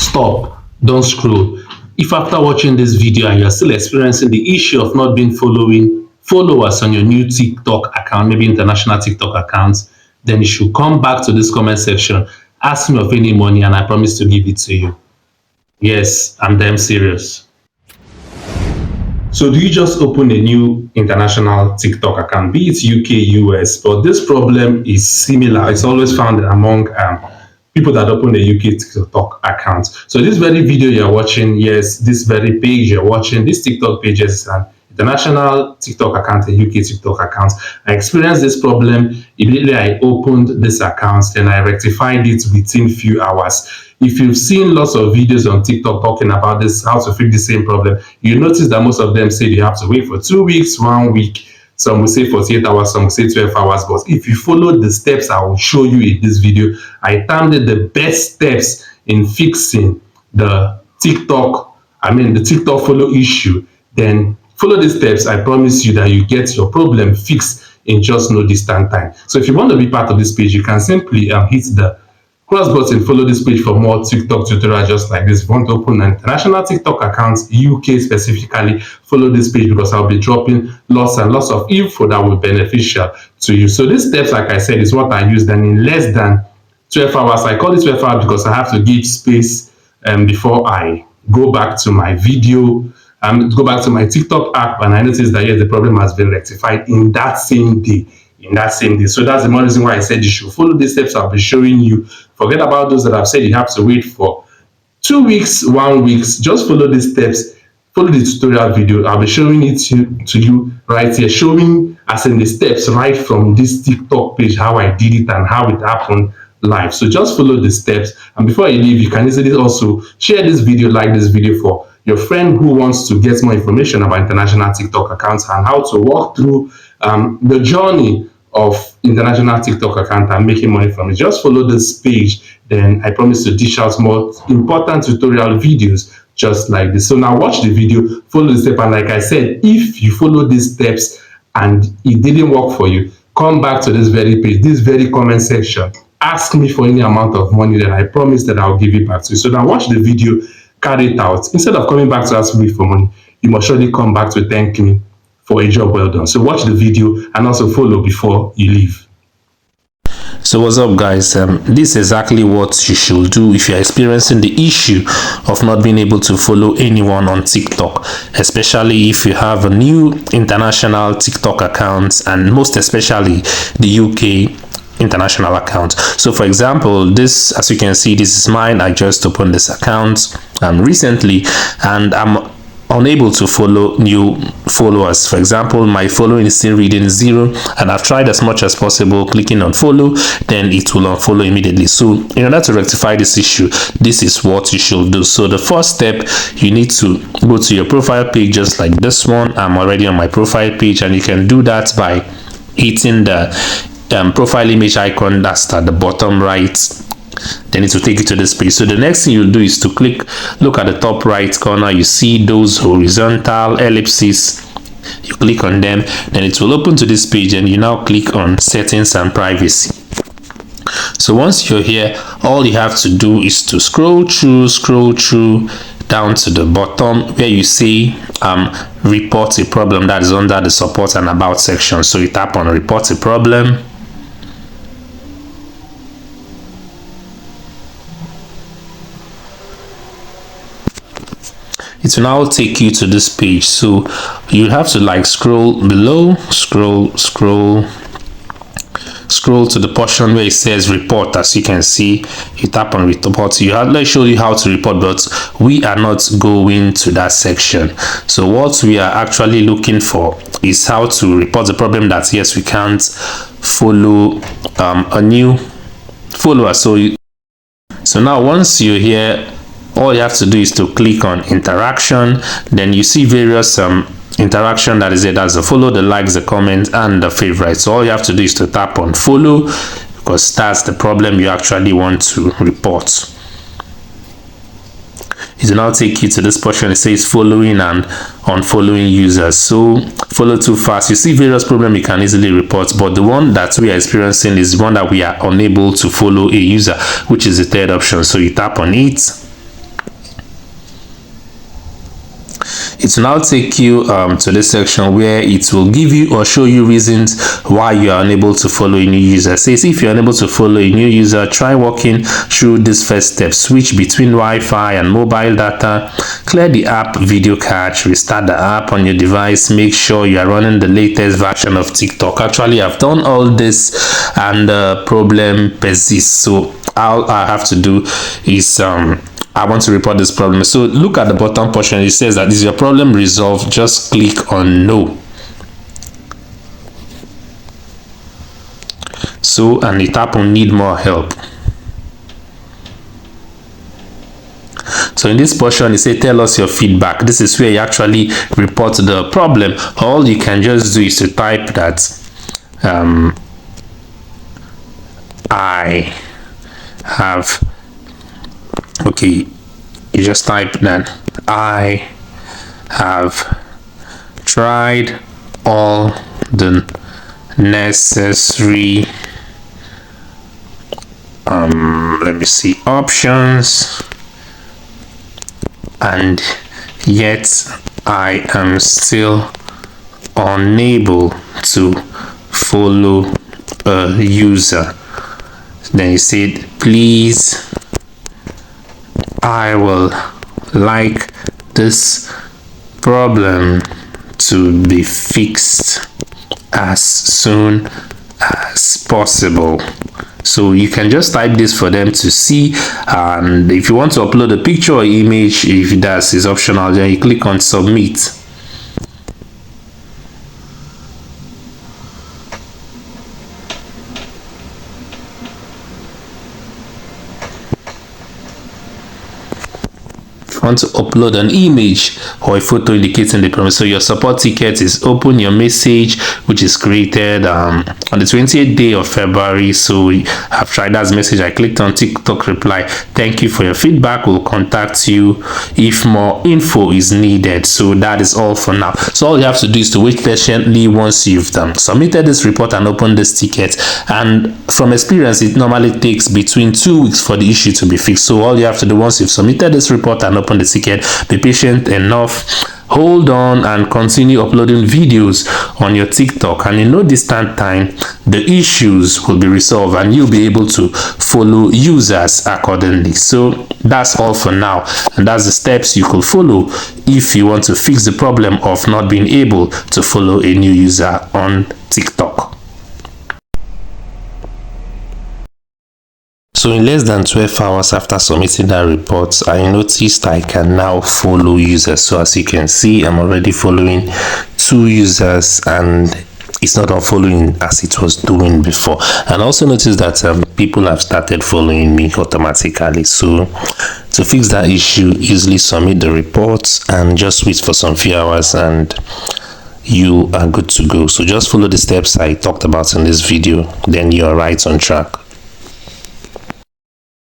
stop, don't scroll. If after watching this video and you're still experiencing the issue of not being following followers on your new TikTok account, maybe international TikTok accounts, then you should come back to this comment section, ask me of any money, and I promise to give it to you. Yes, I'm damn serious. So do you just open a new international TikTok account, be it UK, US, but this problem is similar. It's always found among people that open a UK TikTok account. So this very video you're watching, yes, this very page you're watching, this TikTok page is an international TikTok account, a UK TikTok account. I experienced this problem immediately I opened this account, then I rectified it within few hours. If you've seen lots of videos on TikTok talking about this, how to fix the same problem, you notice that most of them say you have to wait for 2 weeks, 1 week. Some will say 48 hours, some will say 12 hours. But if you follow the steps I will show you in this video, I termed it the best steps in fixing the TikTok follow issue. Then follow these steps. I promise you that you get your problem fixed in just no distant time. So if you want to be part of this page, you can simply hit the cross button, follow this page for more TikTok tutorials just like this. If you want to open an international TikTok account, UK specifically, follow this page because I'll be dropping lots and lots of info that will be beneficial to you. So these steps, like I said, is what I used, and in less than 12 hours. I call it 12 hours because I have to give space before I go back to my video, go back to my TikTok app, and I noticed that yes, the problem has been rectified in that same day. So that's the more reason why I said you should follow these steps I'll be showing you. Forget about those that I've said you have to wait for 2 weeks, 1 week. Just follow these steps. Follow the tutorial video. I'll be showing it to you right here, showing as in the steps right from this TikTok page, how I did it and how it happened live. So just follow the steps. And before you leave, you can easily also share this video, like this video for your friend who wants to get more information about international TikTok accounts and how to walk through the journey of international TikTok account and making money from it. Just follow this page, then I promise to dish out more important tutorial videos just like this. So now watch the video, follow the step, and like I said, if you follow these steps and it didn't work for you, come back to this very page, this very comment section, ask me for any amount of money, then I promise that I'll give it back to you. So now watch the video, carry it out. Instead of coming back to ask me for money, you must surely come back to thank me for a job well done. So watch the video and also follow before you leave. So what's up, guys? This is exactly what you should do if you're experiencing the issue of not being able to follow anyone on TikTok, especially if you have a new international TikTok account, and most especially the UK international account. So for example, this, as you can see, this is mine. I just opened this account recently, and I'm unable to follow new followers. For example, my following is still reading 0, and I've tried as much as possible clicking on follow, then it will unfollow immediately. So in order to rectify this issue, this is what you should do. So the first step, you need to go to your profile page just like this one. I'm already on my profile page, and you can do that by hitting the profile image icon that's at the bottom right. Then it will take you to this page. So the next thing you'll do is to look at the top right corner. You see those horizontal ellipses. You click on them, then it will open to this page, and you now click on settings and privacy. So once you're here, all you have to do is to scroll through down to the bottom where you see report a problem. That is under the support and about section. So you tap on report a problem. It will now take you to this page. So you have to like scroll below, scroll to the portion where it says report. As you can see, you tap on report. Let's show you how to report, but we are not going to that section. So what we are actually looking for is how to report the problem that yes, we can't follow a new follower. So now once you're here, all you have to do is to click on interaction. Then you see various interaction that is there. That's the follow, the likes, the comments, and the favorites. So all you have to do is to tap on follow, because that's the problem you actually want to report. It will now take you to this portion. It says following and unfollowing users. So follow too fast. You see various problems you can easily report, but the one that we are experiencing is one that we are unable to follow a user, which is the third option. So you tap on it. it will now take you to this section where it will give you or show you reasons why you are unable to follow a new user. It says if you're unable to follow a new user, try walking through this first step. Switch between Wi-Fi and mobile data, clear the app video cache, restart the app on your device, make sure you are running the latest version of TikTok. Actually, I've done all this and the problem persists. So all I have to do is I want to report this problem. So look at the bottom portion. It says that is your problem resolved? Just click on no. So, and the app will need more help. So in this portion, it says tell us your feedback. This is where you actually report the problem. All you can just do is to type that I have, okay, you just type that I have tried all the necessary let me see options, and yet I am still unable to follow a user. Then you said, please, I will like this problem to be fixed as soon as possible. So you can just type this for them to see, and if you want to upload a picture or image, if that is optional, then you click on submit. Want to upload an image or a photo indicating the problem. So your support ticket is open your message, which is created on the 20th day of February. So I've tried that message. I clicked on TikTok reply. Thank you for your feedback. We'll contact you if more info is needed. So that is all for now. So all you have to do is to wait patiently once you've submitted this report and opened this ticket. And from experience, it normally takes between 2 weeks for the issue to be fixed. So all you have to do once you've submitted this report and opened the ticket, be patient enough, hold on, and continue uploading videos on your TikTok, and in no distant time the issues will be resolved and you'll be able to follow users accordingly. So that's all for now, and that's the steps you could follow if you want to fix the problem of not being able to follow a new user on TikTok. So in less than 12 hours after submitting that report, I noticed I can now follow users. So as you can see, I'm already following 2 users, and it's not unfollowing as it was doing before. And also notice that people have started following me automatically. So to fix that issue, easily submit the reports and just wait for some few hours and you are good to go. So just follow the steps I talked about in this video, then you're right on track.